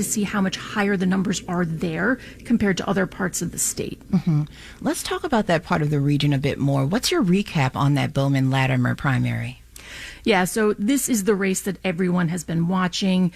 to see how much higher the numbers are there compared to other parts of the state. Let's talk about that part of the region a bit more. What's your recap on that Bowman-Latimer primary? Yeah, so this is the race that everyone has been watching.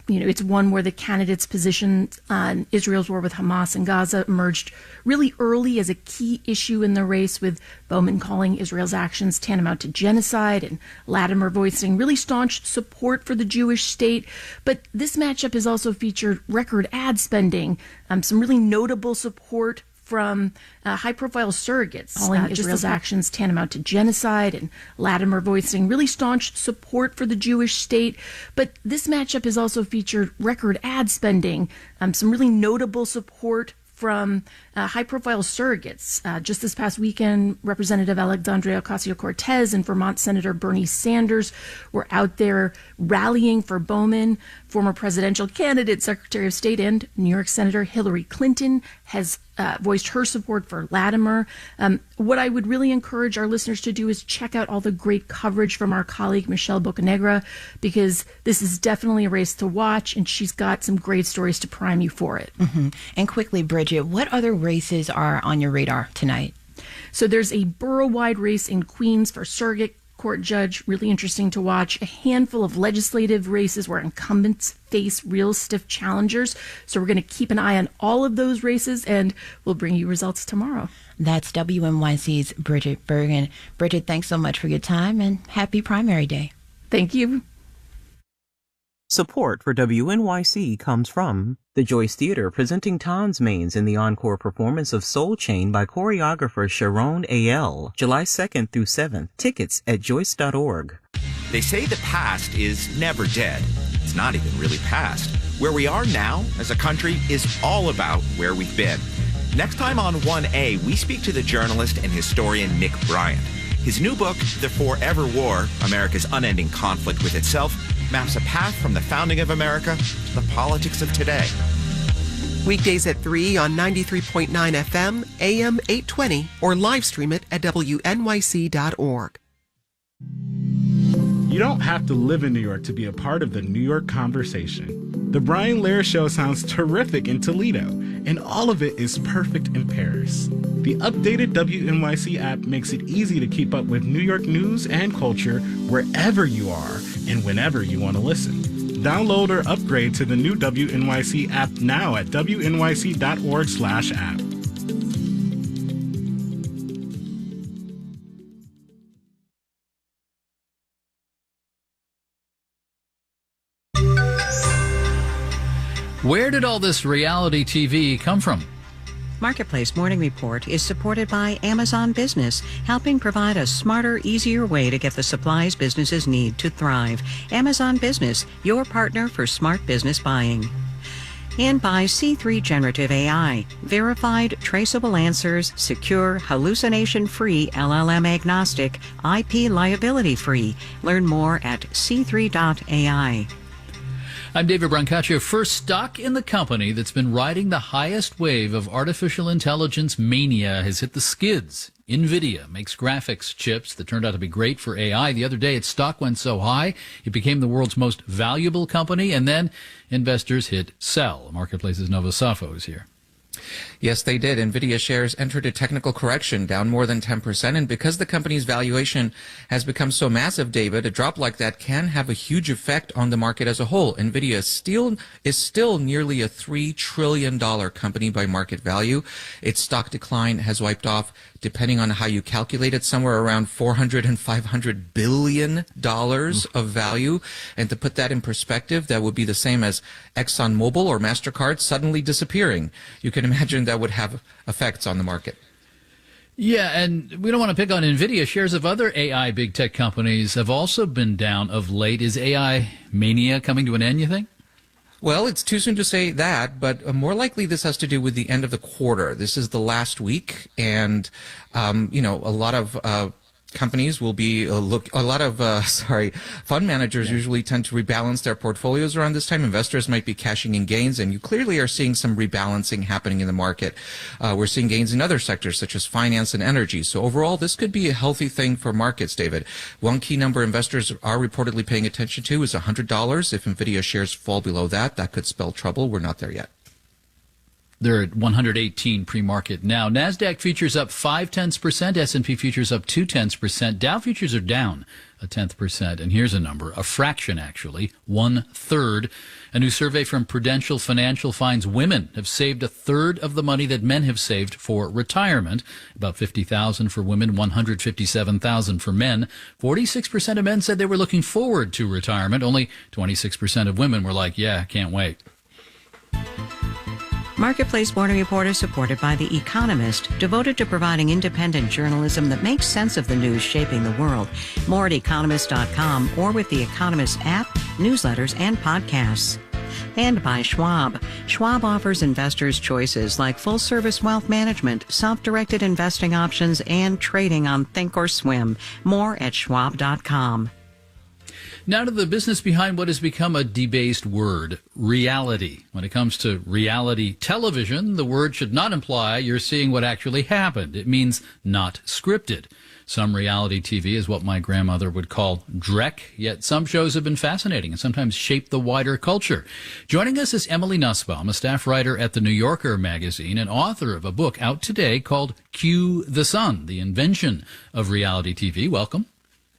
It's one where the candidates' position on Israel's war with Hamas and Gaza emerged really early as a key issue in the race, with Bowman calling Israel's actions tantamount to genocide and Latimer voicing really staunch support for the Jewish state. But this matchup has also featured record ad spending, some really notable support from high-profile surrogates, calling Israel's actions tantamount to genocide, and Latimer voicing really staunch support for the Jewish state. But this matchup has also featured record ad spending, some really notable support from high-profile surrogates. Just this past weekend, Representative Alexandria Ocasio-Cortez and Vermont Senator Bernie Sanders were out there rallying for Bowman. Former presidential candidate, Secretary of State, and New York Senator Hillary Clinton has voiced her support for Latimer. What I would really encourage our listeners to do is check out all the great coverage from our colleague Michelle Bocanegra, because this is definitely a race to watch, and she's got some great stories to prime you for it. And quickly, Bridget, what other races are on your radar tonight? So there's a borough-wide race in Queens for surrogate court judge, really interesting to watch. A handful of legislative races where incumbents face real stiff challengers. So we're going to keep an eye on all of those races, and we'll bring you results tomorrow. That's WNYC's Bridget Bergen. Bridget, thanks so much for your time, and happy primary day. Thank you. Support for WNYC comes from the Joyce Theater, presenting Tons Mains in the encore performance of Soul Chain by choreographer Sharon A.L., July 2nd through 7th. Tickets at joyce.org. They say the past is never dead. It's not even really past. Where we are now as a country is all about where we've been. Next time on 1A, we speak to the journalist and historian Nick Bryant. His new book, The Forever War, America's Unending Conflict with Itself, maps a path from the founding of America to the politics of today. Weekdays at 3 on 93.9 FM, AM 820, or live stream it at WNYC.org. You don't have to live in New York to be a part of the New York conversation. The Brian Lehrer Show sounds terrific in Toledo, and all of it is perfect in Paris. The updated WNYC app makes it easy to keep up with New York news and culture wherever you are and whenever you want to listen. Download or upgrade to the new WNYC app now at wnyc.org/app. Where did all this reality TV come from? Marketplace Morning Report is supported by Amazon Business, helping provide a smarter, easier way to get the supplies businesses need to thrive. Amazon Business, your partner for smart business buying. And by C3 Generative AI, verified, traceable answers, secure, hallucination-free, LLM-agnostic, IP liability-free. Learn more at c3.ai. I'm David Brancaccio. First stock in the company that's been riding the highest wave of artificial intelligence mania has hit the skids. NVIDIA makes graphics chips that turned out to be great for AI. The other day, its stock went so high, it became the world's most valuable company, and then investors hit sell. Marketplace's Nova Safo is here. Yes, they did. NVIDIA shares entered a technical correction, down more than 10%. And because the company's valuation has become so massive, David, a drop like that can have a huge effect on the market as a whole. NVIDIA is still nearly a $3 trillion company by market value. Its stock decline has wiped off, depending on how you calculate it, somewhere around $400 and $500 billion of value. And to put that in perspective, that would be the same as ExxonMobil or MasterCard suddenly disappearing. You can imagine that would have effects on the market. Yeah, and we don't want to pick on NVIDIA. Shares of other AI big tech companies have also been down of late. Is AI mania coming to an end, you think? Well, it's too soon to say that, but more likely this has to do with the end of the quarter. This is the last week, and, a lot of companies will be fund managers usually tend to rebalance their portfolios around this time. Investors might be cashing in gains, and you clearly are seeing some rebalancing happening in the market. We're seeing gains in other sectors such as finance and energy. So overall, this could be a healthy thing for markets, David. One key number investors are reportedly paying attention to is $100. If Nvidia shares fall below that, that could spell trouble. We're not there yet. They're at 118 pre-market now. NASDAQ futures up 0.5%, S&P futures up 0.2%, Dow futures are down 0.1%, and here's a number, a fraction actually, 1/3. A new survey from Prudential Financial finds women have saved 1/3 of the money that men have saved for retirement, about $50,000 for women, $157,000 for men. 46% of men said they were looking forward to retirement. Only 26% of women were like, yeah, can't wait. Marketplace Morning Report is supported by The Economist, devoted to providing independent journalism that makes sense of the news shaping the world. More at economist.com or with The Economist app, newsletters, and podcasts. And by Schwab. Schwab offers investors choices like full-service wealth management, self-directed investing options, and trading on Thinkorswim. More at schwab.com. Now to the business behind what has become a debased word, reality. When it comes to reality television, the word should not imply you're seeing what actually happened. It means not scripted. Some reality TV is what my grandmother would call dreck, yet some shows have been fascinating and sometimes shape the wider culture. Joining us is Emily Nussbaum, a staff writer at The New Yorker magazine and author of a book out today called Cue the Sun, The Invention of Reality TV. Welcome.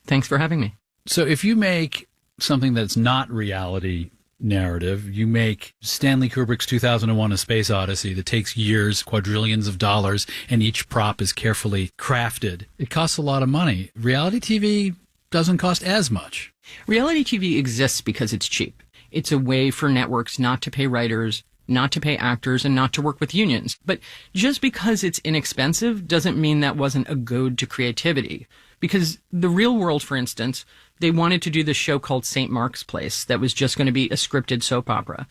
Thanks for having me. So if you make something that's not reality narrative, you make Stanley Kubrick's 2001: A Space Odyssey that takes years, quadrillions of dollars, and each prop is carefully crafted. It costs a lot of money. Reality TV doesn't cost as much. Reality TV exists because it's cheap. It's a way for networks not to pay writers, not to pay actors, and not to work with unions. But just because it's inexpensive doesn't mean that wasn't a goad to creativity. Because The Real World, for instance, they wanted to do this show called St. Mark's Place that was just going to be a scripted soap opera.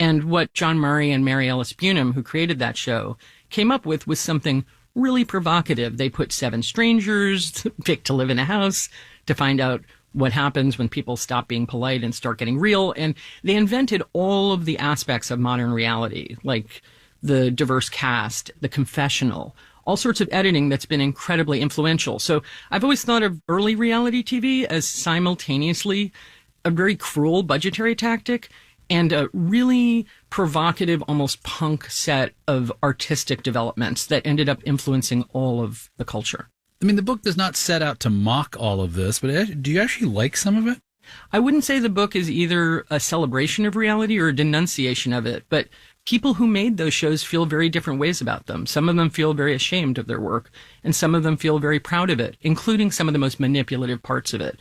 And what John Murray and Mary Ellis Bunham, who created that show, came up with was something really provocative. They put 7 strangers picked to live in a house to find out what happens when people stop being polite and start getting real. And they invented all of the aspects of modern reality, like the diverse cast, the confessional, all sorts of editing that's been incredibly influential. So I've always thought of early reality TV as simultaneously a very cruel budgetary tactic and a really provocative, almost punk set of artistic developments that ended up influencing all of the culture. I mean, the book does not set out to mock all of this, but do you actually like some of it? I wouldn't say the book is either a celebration of reality or a denunciation of it, but people who made those shows feel very different ways about them. Some of them feel very ashamed of their work, and some of them feel very proud of it, including some of the most manipulative parts of it.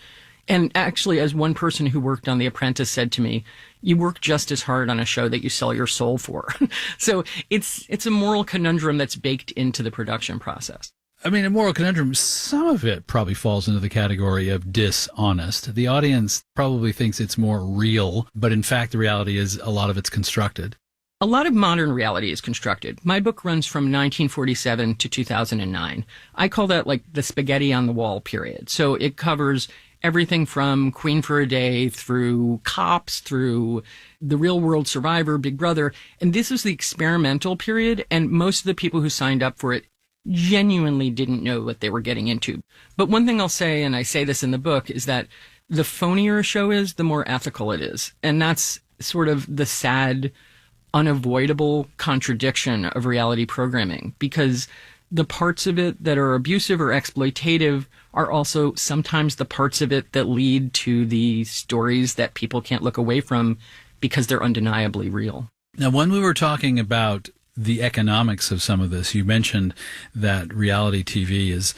And actually, as one person who worked on The Apprentice said to me, you work just as hard on a show that you sell your soul for. So it's a moral conundrum that's baked into the production process. I mean, a moral conundrum, some of it probably falls into the category of dishonest. The audience probably thinks it's more real, but in fact, the reality is a lot of it's constructed. A lot of modern reality is constructed. My book runs from 1947 to 2009. I call that like the spaghetti on the wall period. So it covers everything from Queen for a Day through Cops, through The Real World, Survivor, Big Brother. And this is the experimental period. And most of the people who signed up for it genuinely didn't know what they were getting into. But one thing I'll say, and I say this in the book, is that the phonier a show is, the more ethical it is. And that's sort of the sad, unavoidable contradiction of reality programming, because the parts of it that are abusive or exploitative are also sometimes the parts of it that lead to the stories that people can't look away from because they're undeniably real. Now, when we were talking about the economics of some of this, you mentioned that reality TV is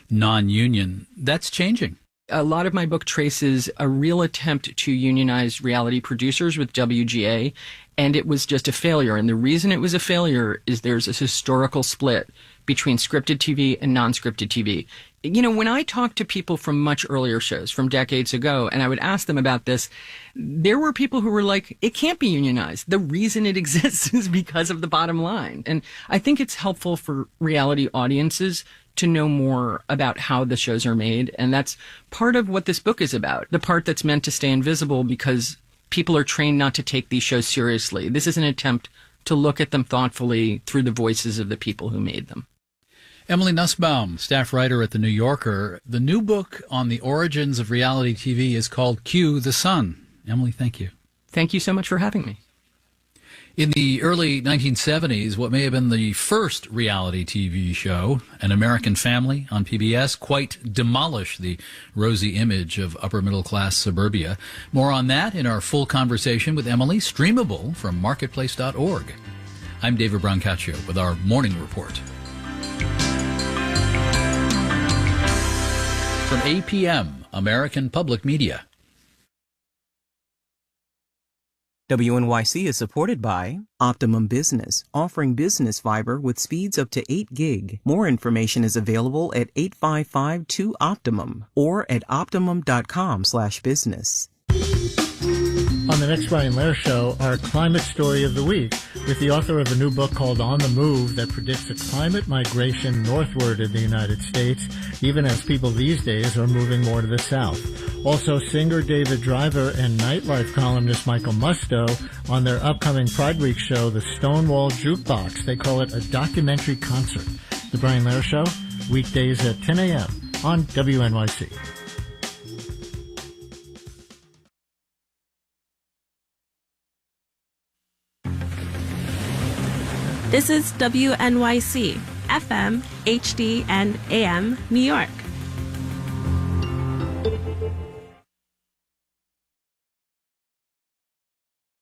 non-union. That's changing. A lot of my book traces a real attempt to unionize reality producers with WGA, and it was just a failure. And the reason it was a failure is there's a historical split between scripted TV and non-scripted TV. You know, when I talk to people from much earlier shows, from decades ago, and I would ask them about this, there were people who were like, it can't be unionized. The reason it exists is because of the bottom line. And I think it's helpful for reality audiences to know more about how the shows are made. And that's part of what this book is about. The part that's meant to stay invisible because people are trained not to take these shows seriously. This is an attempt to look at them thoughtfully through the voices of the people who made them. Emily Nussbaum, staff writer at The New Yorker. The new book on the origins of reality TV is called Cue the Sun. Emily, thank you. Thank you so much for having me. In the early 1970s, what may have been the first reality TV show, An American Family on PBS, quite demolished the rosy image of upper-middle-class suburbia. More on that in our full conversation with Emily, streamable from marketplace.org. I'm David Brancaccio with our morning report. From APM, American Public Media. WNYC is supported by Optimum Business, offering business fiber with speeds up to 8 gig. More information is available at 855-2-OPTIMUM or at optimum.com/business. On the next Brian Lehrer Show, our climate story of the week with the author of a new book called On the Move that predicts a climate migration northward in the United States, even as people these days are moving more to the south. Also, singer David Driver and nightlife columnist Michael Musto on their upcoming Pride Week show, The Stonewall Jukebox. They call it a documentary concert. The Brian Lehrer Show, weekdays at 10 a.m. on WNYC. This is WNYC, FM, HD, and AM, New York.